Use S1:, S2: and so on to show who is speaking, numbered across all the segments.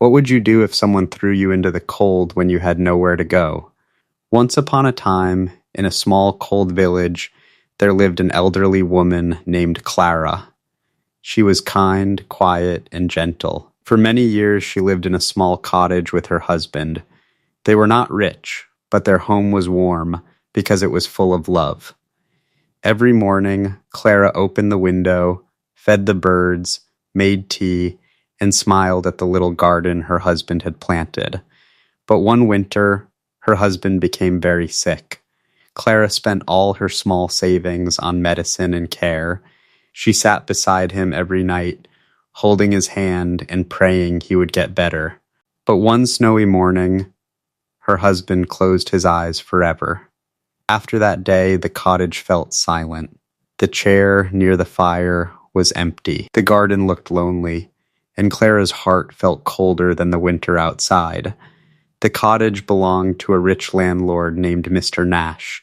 S1: What would you do if someone threw you into the cold when you had nowhere to go? Once upon a time, in a small cold village, there lived an elderly woman named Clara. She was kind, quiet, and gentle. For many years, she lived in a small cottage with her husband. They were not rich, but their home was warm because it was full of love. Every morning, Clara opened the window, fed the birds, made tea, and smiled at the little garden her husband had planted. But one winter, her husband became very sick. Clara spent all her small savings on medicine and care. She sat beside him every night, holding his hand and praying he would get better. But one snowy morning, her husband closed his eyes forever. After that day, the cottage felt silent. The chair near the fire was empty. The garden looked lonely, and Clara's heart felt colder than the winter outside. The cottage belonged to a rich landlord named Mr. Nash.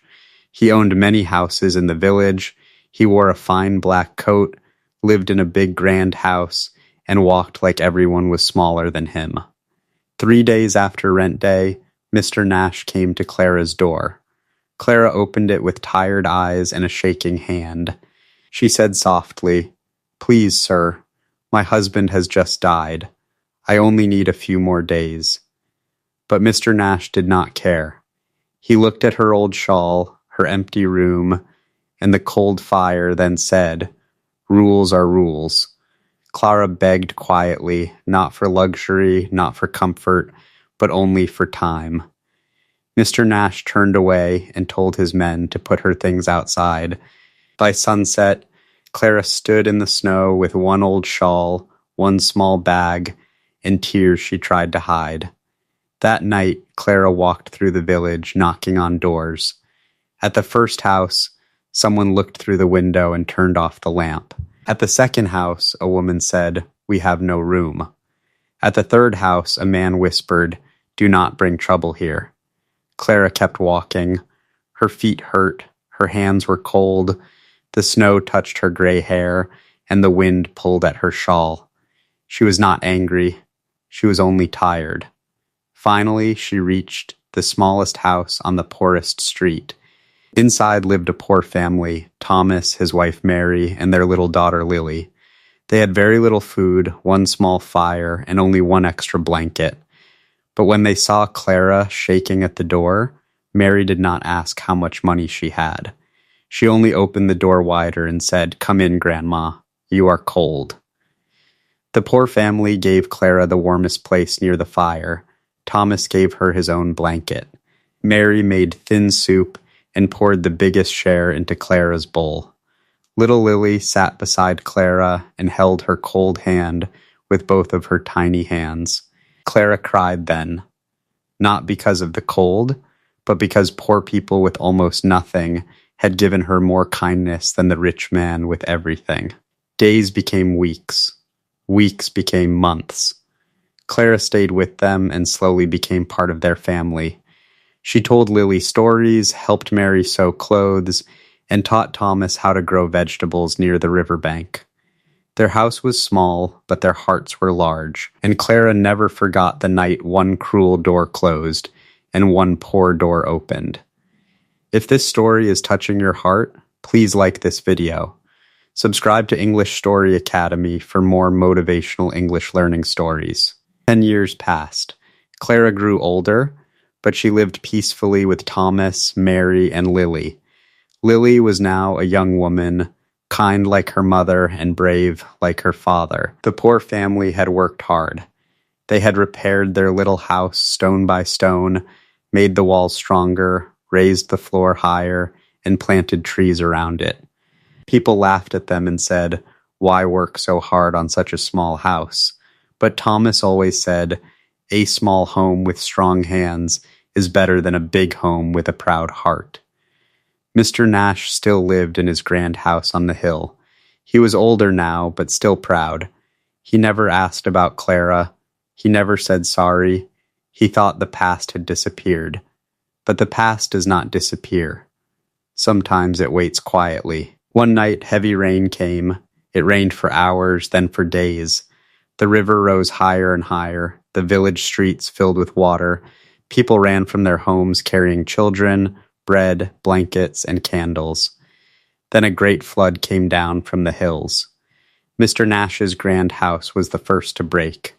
S1: He owned many houses in the village. He wore a fine black coat, lived in a big grand house, and walked like everyone was smaller than him. 3 days after rent day, Mr. Nash came to Clara's door. Clara opened it with tired eyes and a shaking hand. She said softly, "Please, sir, my husband has just died. I only need a few more days." But Mr. Nash did not care. He looked at her old shawl, her empty room, and the cold fire, then said, "Rules are rules." Clara begged quietly, not for luxury, not for comfort, but only for time. Mr. Nash turned away and told his men to put her things outside. By sunset, Clara stood in the snow with one old shawl, one small bag, and tears she tried to hide. That night, Clara walked through the village, knocking on doors. At the first house, someone looked through the window and turned off the lamp. At the second house, a woman said, "We have no room." At the third house, a man whispered, "Do not bring trouble here." Clara kept walking. Her feet hurt, her hands were cold, the snow touched her gray hair, and the wind pulled at her shawl. She was not angry. She was only tired. Finally, she reached the smallest house on the poorest street. Inside lived a poor family, Thomas, his wife Mary, and their little daughter Lily. They had very little food, one small fire, and only one extra blanket. But when they saw Clara shaking at the door, Mary did not ask how much money she had. She only opened the door wider and said, "Come in, Grandma. You are cold." The poor family gave Clara the warmest place near the fire. Thomas gave her his own blanket. Mary made thin soup and poured the biggest share into Clara's bowl. Little Lily sat beside Clara and held her cold hand with both of her tiny hands. Clara cried then, not because of the cold, but because poor people with almost nothing had given her more kindness than the rich man with everything. Days became weeks. Weeks became months. Clara stayed with them and slowly became part of their family. She told Lily stories, helped Mary sew clothes, and taught Thomas how to grow vegetables near the riverbank. Their house was small, but their hearts were large, and Clara never forgot the night one cruel door closed and one poor door opened. If this story is touching your heart, please like this video. Subscribe to English Story Academy for more motivational English learning stories. 10 years passed. Clara grew older, but she lived peacefully with Thomas, Mary, and Lily. Lily was now a young woman, kind like her mother and brave like her father. The poor family had worked hard. They had repaired their little house stone by stone, made the walls stronger, raised the floor higher, and planted trees around it. People laughed at them and said, "Why work so hard on such a small house?" But Thomas always said, "A small home with strong hands is better than a big home with a proud heart." Mr. Nash still lived in his grand house on the hill. He was older now, but still proud. He never asked about Clara. He never said sorry. He thought the past had disappeared. But the past does not disappear. Sometimes it waits quietly. One night, heavy rain came. It rained for hours, then for days. The river rose higher and higher. the village streets filled with water. People ran from their homes carrying children, bread, blankets, and candles. Then a great flood came down from the hills. Mr. Nash's grand house was the first to break.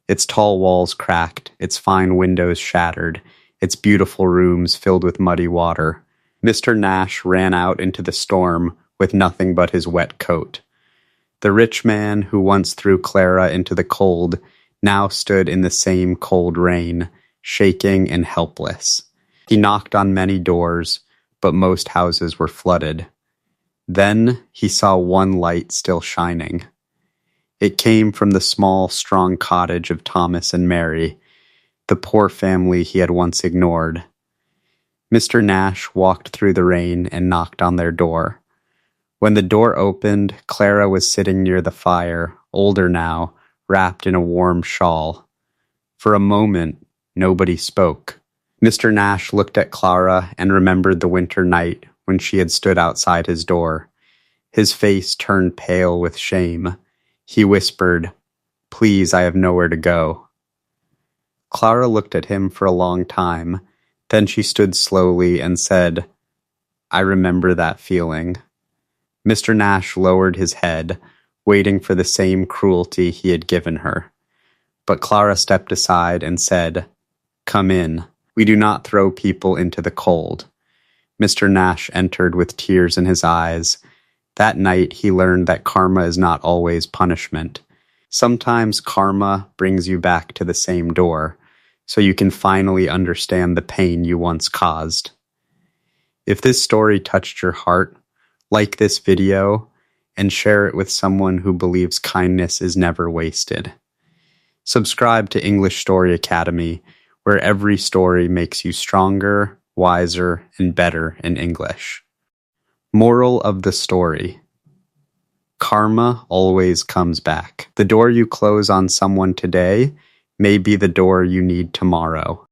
S1: Its tall walls cracked, its fine windows shattered, its beautiful rooms filled with muddy water. Mr. Nash ran out into the storm with nothing but his wet coat. The rich man who once threw Clara into the cold now stood in the same cold rain, shaking and helpless. He knocked on many doors, but most houses were flooded. Then he saw one light still shining. It came from the small, strong cottage of Thomas and Mary, the poor family he had once ignored. Mr. Nash walked through the rain and knocked on their door. When the door opened, Clara was sitting near the fire, older now, wrapped in a warm shawl. For a moment, nobody spoke. Mr. Nash looked at Clara and remembered the winter night when she had stood outside his door. His face turned pale with shame. He whispered, "Please, I have nowhere to go." Clara looked at him for a long time. Then she stood slowly and said, "I remember that feeling." Mr. Nash lowered his head, waiting for the same cruelty he had given her. But Clara stepped aside and said, "Come in. We do not throw people into the cold." Mr. Nash entered with tears in his eyes. That night he learned that karma is not always punishment. Sometimes karma brings you back to the same door, so you can finally understand the pain you once caused. If this story touched your heart, like this video and share it with someone who believes kindness is never wasted. Subscribe to English Story Academy, where every story makes you stronger, wiser, and better in English. Moral of the story: karma always comes back. The door you close on someone today may be the door you need tomorrow.